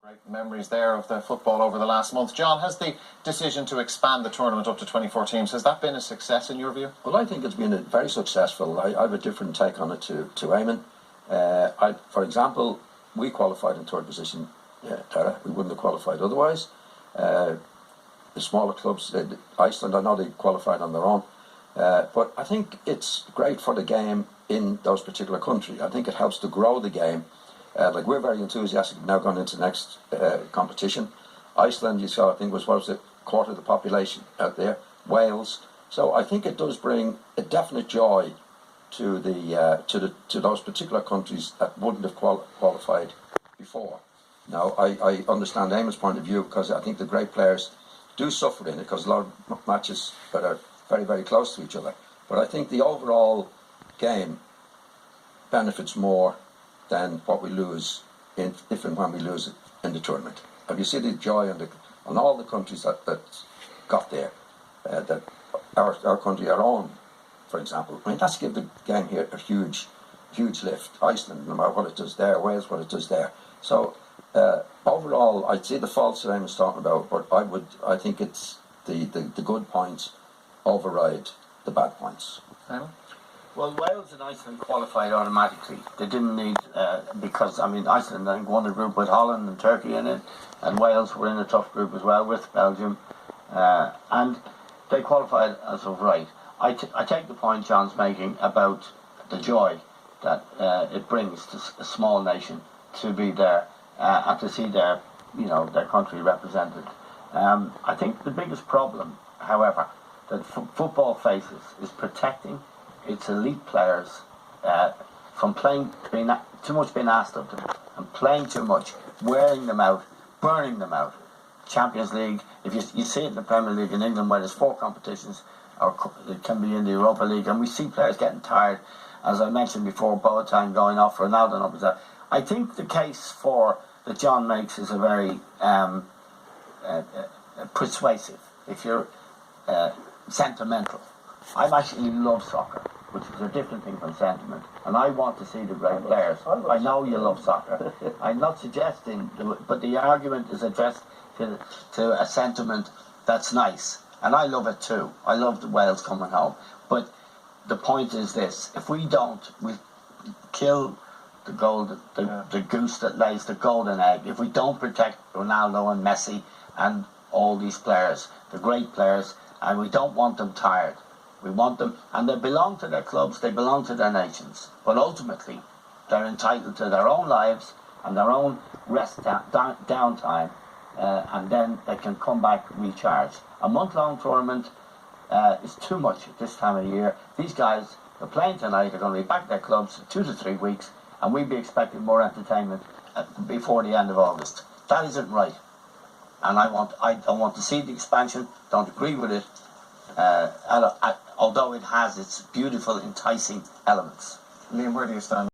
Great memories there of the football over the last month. John, has the decision to expand the tournament up to 24 teams, has that been a success in your view? Well, I think it's been very successful. I have a different take on it to Eamon. For example, we qualified in third position, Tara. We wouldn't have qualified otherwise. The smaller clubs, Iceland, I know they qualified on their own. But I think it's great for the game in those particular countries. I think it helps to grow the game. Like, we're very enthusiastic now going into the next competition. Iceland, you saw, I think, was it, quarter of the population out there. Wales. So I think it does bring a definite joy to to those particular countries that wouldn't have qualified before. Now, I understand Eamon's point of view, because I think the great players do suffer in it, because a lot of matches that are very, very close to each other. But I think the overall game benefits more than what we lose if and when we lose it in the tournament. Have you seen the joy on all the countries that got there? That our country, our own, for example. I mean, that's give the game here a huge lift. Iceland, no matter what it does there, Wales, what it does there. So overall, I'd say the faults that I was talking about, but I think it's the good points override the bad points. Well, Wales and Iceland qualified automatically. They didn't need, because, I mean, Iceland, I think, won a group with Holland and Turkey in it, and Wales were in a tough group as well with Belgium, and they qualified as of right. I take the point John's making about the joy that it brings to a small nation to be there and to see their country represented. I think the biggest problem, however, that football faces is protecting its elite players from being too much being asked of them, and playing too much, wearing them out, burning them out. Champions League, if you see it in the Premier League in England, where there's 4 competitions, or it can be in the Europa League, and we see players getting tired. As I mentioned before, Boateng going off, Ronaldo up there. I think the case that John makes is a very persuasive, if you're sentimental. I actually love soccer, which is a different thing from sentiment, and I want to see the great players. I know you love soccer. I'm not suggesting, but the argument is addressed to a sentiment that's nice, and I love it too. I love the Wales coming home, but the point is this: if we kill the goose that lays the golden egg. If we don't protect Ronaldo and Messi and all these players, the great players, and we don't want them tired. We want them, and they belong to their clubs, they belong to their nations. But ultimately, they're entitled to their own lives and their own rest downtime, and then they can come back recharged. A month-long tournament is too much at this time of year. These guys, they're playing tonight, are going to be back at their clubs 2 to 3 weeks, and we'd be expecting more entertainment before the end of August. That isn't right. And I want to see the expansion, don't agree with it, although it has its beautiful, enticing elements. Liam, where do you stand?